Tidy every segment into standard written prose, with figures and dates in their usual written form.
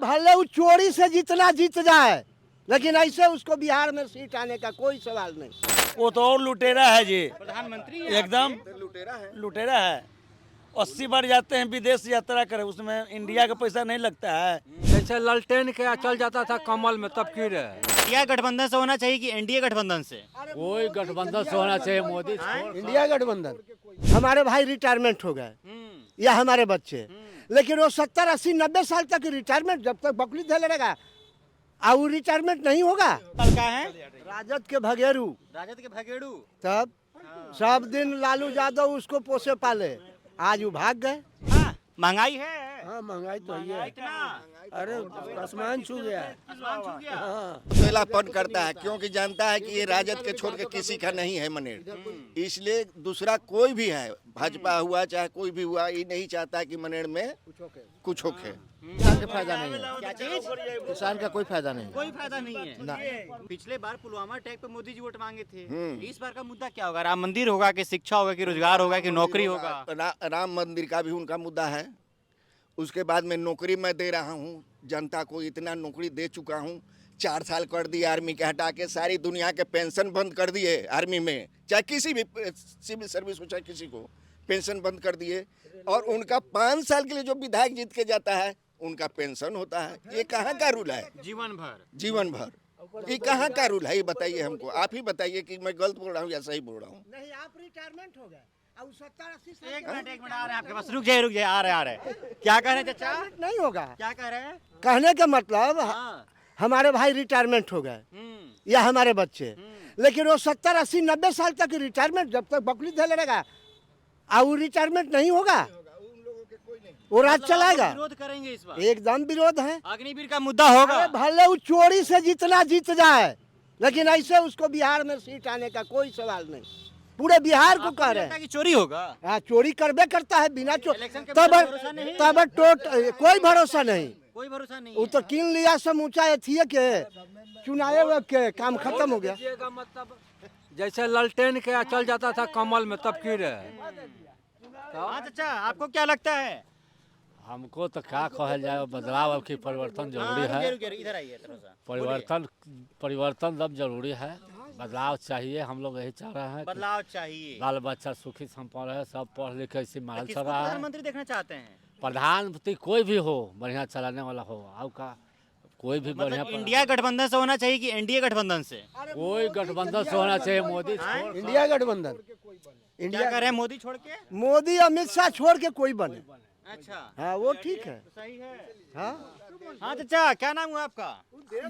भले वो चोरी से जितना जीत जाए, लेकिन ऐसे उसको बिहार में सीट आने का कोई सवाल नहीं। वो तो और लुटेरा है जी, प्रधानमंत्री एकदम लुटेरा है। 80 बार जाते हैं विदेश यात्रा करे, उसमें इंडिया का पैसा नहीं लगता है। जैसे ललटेन के चल जाता था कमल में, तब की रहे। इंडिया गठबंधन से होना चाहिए कि एनडीए गठबंधन से? कोई गठबंधन से होना चाहिए, मोदी इंडिया गठबंधन। हमारे भाई रिटायरमेंट हो गए या हमारे बच्चे, लेकिन वो 70, 80, 90 साल तक रिटायरमेंट जब तक बकरी धैले रहेगा और वो रिटायरमेंट नहीं होगा। क्या है? राजद के भगेरू, राजद के भगेड़ू। तब सब दिन लालू यादव उसको पोसे पाले, आज वो भाग गए। हाँ, महंगाई है। हाँ, महंगाई तो महंगाई कितना? अरे आसमान छू गया। आसमान छू गया। पहलापन करता है क्योंकि जानता है कि ये राजद के छोड़ के किसी का नहीं है मनेर, इसलिए दूसरा कोई भी है, भाजपा हुआ चाहे कोई भी हुआ, ये नहीं चाहता कि मनेर में कुछ होके। किसान का फायदा नहीं है, क्या चीज? किसान का कोई फायदा नहीं। कोई फायदा नहीं है। पिछले बार पुलवामा अटैक पे मोदी जी वोट मांगे थे। इस बार का मुद्दा क्या होगा? राम मंदिर होगा कि शिक्षा होगा कि रोजगार होगा कि नौकरी होगा? राम मंदिर का भी उनका मुद्दा है। उसके बाद में नौकरी मैं दे रहा हूँ जनता को, इतना नौकरी दे चुका हूँ। 4 साल कर दिए आर्मी के हटा के, सारी दुनिया के पेंशन बंद कर दिए आर्मी में, चाहे किसी भी सिविल सर्विस हो चाहे किसी को पेंशन बंद कर दिए। और उनका 5 साल के लिए जो विधायक जीत के जाता है उनका पेंशन होता है। ये कहाँ का रूल है? जीवन भर। जीवन भर ये कहाँ का रूल है? ये बताइए हमको, आप ही बताइए कि मैं गलत बोल रहा हूँ या सही बोल रहा हूँ। नहीं, आप रिटायरमेंट हो गए। एक मिनट आ रहे हैं आपके पास। रुक जाइए आ रहे हैं। क्या कह रहे हैं चाचा? नहीं होगा। क्या कह रहे हैं? कहने का मतलब हाँ। हमारे भाई रिटायरमेंट हो गए या हमारे बच्चे, लेकिन वो 70, 80, 90 साल तक रिटायरमेंट जब तक बकरी धैले रहेगा और वो रिटायरमेंट नहीं होगा, वो राज चलाएगा। विरोध करेंगे इस बार? एकदम विरोध है। अग्निवीर का मुद्दा होगा। अरे भले वो चोरी से जितना जीत जाए, लेकिन ऐसे उसको बिहार में सीट आने का कोई सवाल नहीं। पूरे बिहार को कह रहे हैं कि चोरी होगा। हाँ, चोरी करबे करता है बिना इलेक्शन के तब भरोसा नहीं? तब कोई भरोसा नहीं। कोई भरोसा नहीं वो तो किन लिया समूचा एथिए के चुनाव के काम खत्म हो गया। मतलब जैसे ललटेन के चल जाता था कमल में, तब की रहे। हाँ चाचा, आपको क्या लगता है? हमको तो क्या कहल जाए, बदलाव अब की परिवर्तन जरूरी है। इधर आइए थोड़ा सा। परिवर्तन अब जरूरी है, बदलाव चाहिए। हम लोग यही चाह रहे हैं कि बदलाव चाहिए। बाल बच्चा सुखी संपन्न रहे, सब पढ़ लिख के इसी माहौल किसको चल रहा है। प्रधानमंत्री देखना चाहते हैं? प्रधानमंत्री कोई भी हो, बढ़िया चलाने वाला हो। अब का कोई भी बढ़िया मतलब इंडिया गठबंधन से होना चाहिए कि एनडीए गठबंधन से? कोई गठबंधन से होना चाहिए, मोदी इंडिया गठबंधन। क्या कर रहे हैं मोदी छोड़ के? मोदी अमित शाह छोड़ के कोई बने। अच्छा, हाँ, वो ठीक है। सही है। हाँ, हाँ चाचा, क्या नाम हुआ आपका?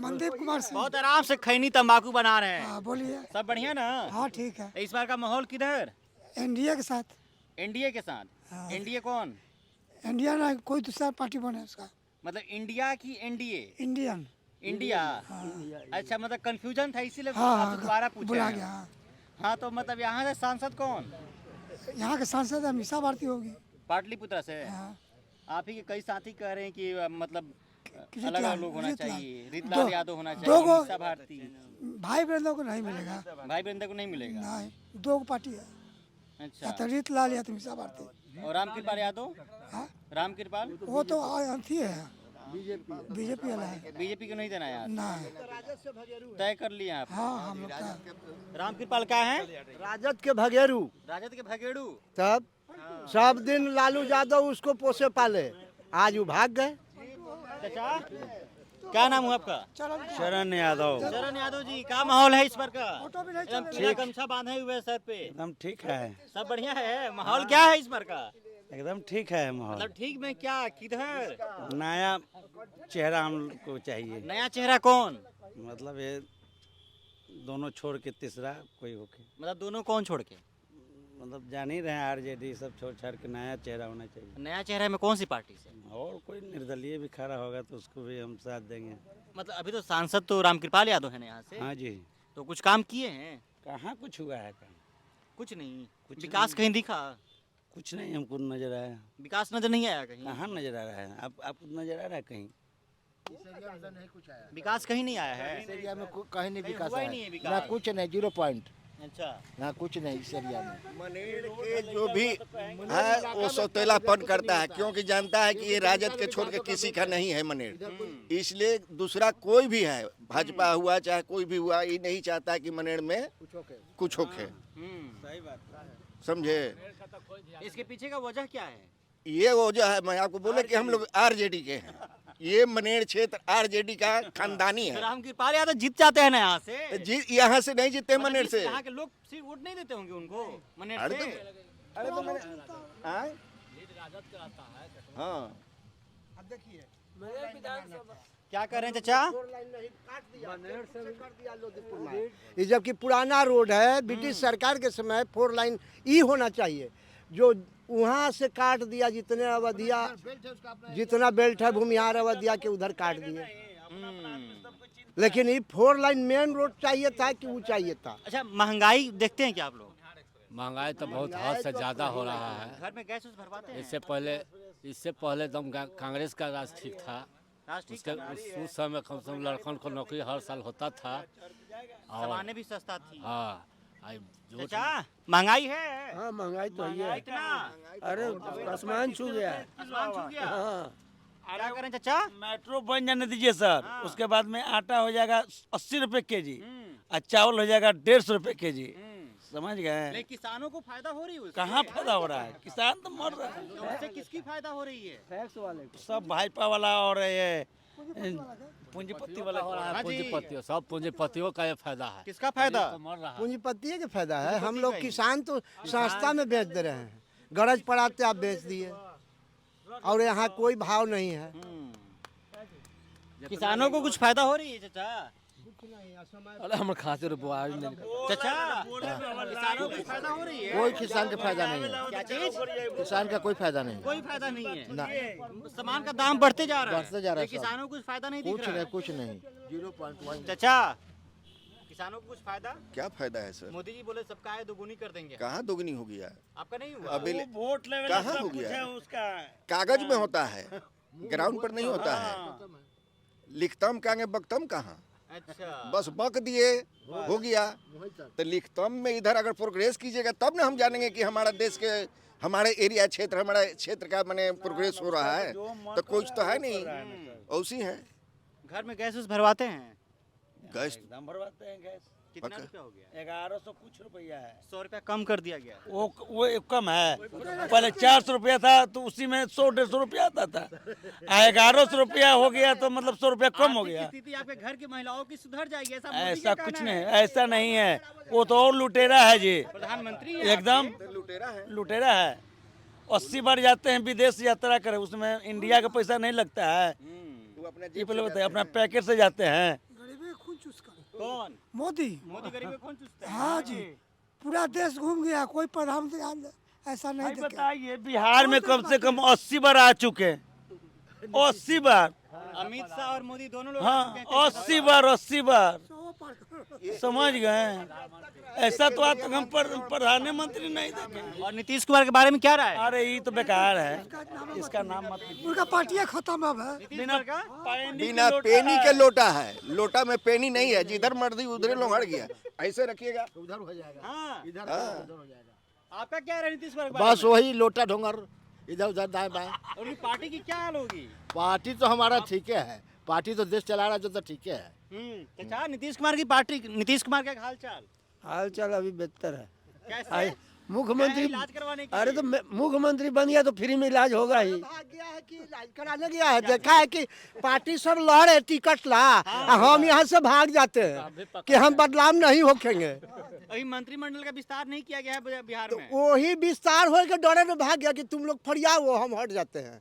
मनदीप कुमार सिंह। बहुत आराम से खैनी तंबाकू बना रहे हैं। हाँ, बोलिए। सब बढ़िया ना? हाँ, ठीक है। इस बार का माहौल किधर? एनडीए के साथ। एनडीए के साथ? हाँ। एनडीए कौन? इंडिया ना कोई दूसरा पार्टी बने उसका। मतलब इंडिया की एनडीए? इंडियन। इंडिया। अच्छा, मतलब कंफ्यूजन था इसीलिए हाँ, आपसे दोबारा पूछा बुला है। गया। हाँ। हाँ, तो मतलब यहाँ से सांसद कौन? यहाँ के सांसद अमीषा भारती होगी। पाटलिपुत्र से? हाँ। आप ही के कई साथी कह रहे हैं कि मतलब रीतलाल, अलग अलग लोग होना रीतलाल। चाहिए। रीतलाल यादव होना दो चाहिए, गो- अमीषा भारती। भाई बहनों को नहीं मिलेगा। भाई बहन को नहीं मिलेगा? नहीं, 2 पार्टी है, या अच्छा। तो रीतलाल या तो अमीषा भारती। और रामकृपाल यादव? हाँ, रामकृपाल वो तो अथी है, बीजेपी वाला है। बीजेपी को नहीं देना यार? नहीं। तय कर लिए आप? हाँ, हम लोग का रामकृपाल क्या है? राजद के भगेरू, राजद के भगेड़ू। तब सब दिन लालू यादव उसको पोसे पाले, आज वो भाग गए। चाचा, क्या नाम हुआ आपका? शरण यादव। शरण यादव जी, क्या माहौल है इस बार का? फोटो भी नहीं एकदम पीला गमछा बांधे हुए सर पे। एकदम ठीक है, सब बढ़िया है? माहौल क्या है इस बार का? एकदम ठीक है माहौल। मतलब ठीक में क्या, किधर? नया चेहरा हमको चाहिए। नया चेहरा कौन? मतलब ये दोनों छोड़ के तीसरा कोई होके, मतलब दोनों कौन छोड़ के? मतलब जान ही रहे हैं आरजेडी सब छोड़ छाड़ के नया चेहरा होना चाहिए। नया चेहरा में कौन सी पार्टी से? और कोई निर्दलीय भी खड़ा होगा तो उसको भी हम साथ देंगे। मतलब अभी तो सांसद तो रामकृपाल यादव है ना यहाँ से? हाँ जी। तो कुछ काम किए हैं? कहाँ कुछ हुआ है? काम कुछ नहीं। कुछ विकास कहीं दिखा? कुछ नहीं हमको नजर आया। विकास नजर नहीं आया कहीं? कहाँ नजर आ रहा है? आपको नजर आ रहा है कहीं? विकास कहीं नहीं आया है? इस एरिया में कहीं नहीं विकास हुआ ही है। नहीं है ना विकास। कुछ नहीं, 0 पॉइंट। अच्छा, यहाँ कुछ नहीं इस एरिया में। मनेर के जो भी है वो सौतेलापन करता है, क्योंकि जानता है कि ये राजद के छोड़ के किसी का नहीं है मनेर। इसलिए दूसरा कोई भी है, भाजपा हुआ चाहे कोई भी हुआ, ये नहीं चाहता कि मनेर में कुछ होके। सही बात। समझे? इसके पीछे का वजह क्या है? ये वो जो है, मैं आपको बोले कि हम लोग आरजेडी के हैं। ये मनेर क्षेत्र आरजेडी का खानदानी है। राम कृपाल यादव जीत जाते हैं ना यहाँ से? यहाँ से नहीं जीते मनेर से। यहाँ के लोग सिर्फ वोट नहीं देते होंगे उनको मनेर अरे से? अरे तो मैंने आए? हाँ, क्या कर रहे हैं चाचा? ये जबकि पुराना रोड है, ब्रिटिश सरकार के समय 4 लाइन ई होना चाहिए, जो वहाँ से काट दिया, जितने अवधिया जितना बेल्ट है भूमिहार अवधिया के उधर काट दिए। लेकिन ये 4 लाइन मेन रोड चाहिए था कि वो चाहिए था। अच्छा, महंगाई देखते हैं क्या आप लोग? महंगाई तो बहुत हद से ज़्यादा हो रहा है। घर में गैस भरवाते हैं? इससे पहले एकदम कांग्रेस का राज ठीक था। राज ठीक उसके था? उस समय कम से कम लड़कन को नौकरी हर साल होता था। और सामानें भी सस्ता थी। हाँ, जो चाचा, महंगाई है? हाँ महंगाई तो है। महंगाई कितना? अरे आसमान छू गया है। आसमान छू गया। हाँ क्या करें चाचा? मेट्रो बन जाने दीजिए सर, उसके बाद में आटा हो जाएगा 80 रुपए केजी और चावल हो जाएगा 150 रुपए केजी। समझ गए? लेकिन किसानों को फायदा हो रही है उससे? कहाँ फायदा हो रहा है? किसान तो मर रहा है। तो उससे किसकी फायदा हो रही है? टैक्स वाले को। सब भाजपा वाला और ये पूंजीपति वाला हो रहा हाँ है। जी। पूंजीपतियों, सब पूंजीपतियों का ये फायदा है। किसका फायदा? तो मर रहा है। पूंजीपति के फायदा है। हम लोग किसान तो सस्ता में बेच दे रहे हैं, गरज पड़ाते आप बेच दिए, और यहाँ कोई भाव नहीं है। किसानों को कुछ फायदा हो रही है चाचा? अरे हम खाते रुपया चाचा, किसानों को कुछ फायदा हो रही है? कोई किसान का फायदा नहीं है। क्या चीज? किसान का कोई फायदा नहीं। कोई फायदा नहीं है। सामान का दाम बढ़ते जा रहा है। बढ़ते जा रहा है लेकिन किसानों को कुछ फायदा नहीं दिख कुछ रहा नहीं, है। कुछ नहीं। 0.1। चाचा, किसानों को कुछ फायदा? क्या फायदा है सर? मोदी जी बोले सबका आय दोगुनी कर देंगे। कहाँ दोगुनी हो गया? आपका नहीं हुआ? अभी वोट लेवल कहाँ सब हो कुछ गया? है उसका। कागज में होता है, ग्राउंड पर नहीं होता है। लिखतम कहेंगे, बकतम कहाँ? अच्छा, बस बक दिए हो गया। तो लिखतम में इधर अगर प्रोग्रेस कीजिएगा तब ना हम जानेंगे कि हमारा देश के, हमारे एरिया क्षेत्र, हमारे क्षेत्र का माने प्रोग्रेस हो रहा है। तो कुछ तो है नहीं, उसी है। घर में गैस भरवाते हैं? गैस एकदम भरवाते हैं गैस। कितना पक्का। रुपया हो गया? 1100 कुछ रुपया है। 100 रुपया कम कर दिया गया। वो कम है। पहले 400 रुपया था तो उसी में 100-150 रुपया आता था। 1100 रुपया हो गया तो मतलब 100 रुपया कम हो गया। स्थिति आपके घर की महिलाओं की सुधर जाएगी ऐसा मोदी ऐसा का कुछ कहना नहीं, है। ऐसा नहीं है। वो तो और लुटेरा है जी, प्रधानमंत्री है एकदम लुटेरा है। लुटेरा है। 80 बार जाते हैं विदेश यात्रा करे, उसमें इंडिया का पैसा नहीं लगता है। वो अपना ये पहले बताइए, अपना पैकेट से जाते हैं। गरीबी खून चूसकर कौन? मोदी। मोदी गरीब कौन चूसता है? हाँ जी, पूरा देश घूम गया, कोई प्रधानमंत्री ऐसा नहीं भाई देखे। बताइए, बिहार में कम से कम 80 बार आ चुके हैं। 80 बार। अमित शाह और मोदी दोनों लोग हाँ, 80 बार 80 बार। समझ गए? ऐसा तो आज तक हम प्रधानमंत्री नहीं देखे। और नीतीश कुमार के बारे में क्या राय? अरे ये तो बेकार है, इसका नाम मत लीजिए। उनका पार्टियां खत्म अब है। नीतीश कुमार का? बिना पेनी के लोटा है, लोटा में पेनी नहीं है। जिधर मर्जी उधर लोहड़ गया। ऐसे रखिएगा। हाँ, हाँ। आपका क्या है नीतीश कुमार के बारे बस वही लोटा ढोंगर, इधर उधर दाएं बाएं। में? उनकी पार्टी की क्या हाल होगी? पार्टी तो हमारा ठीक है, पार्टी तो देश चला रहा है, तो ठीक है। चाचा, नीतीश कुमार की पार्टी, नीतीश कुमार का हाल चाल हाल चाल अभी बेहतर है। कैसे? मुख्यमंत्री इलाज करवाने के अरे लिए? तो मुख्यमंत्री बन गया तो फ्री में इलाज होगा ही। भाग गया है कि इलाज कराने गया है। देखा है कि पार्टी सब लड़े टिकट ला, हम यहाँ से भाग जाते हैं कि हम बदलाव नहीं होखेंगे। अभी मंत्रिमंडल का विस्तार नहीं किया गया है बिहार में। वही विस्तार हो के डरे में भाग गया कि तुम लोग फरियाओ, हम हट जाते हैं।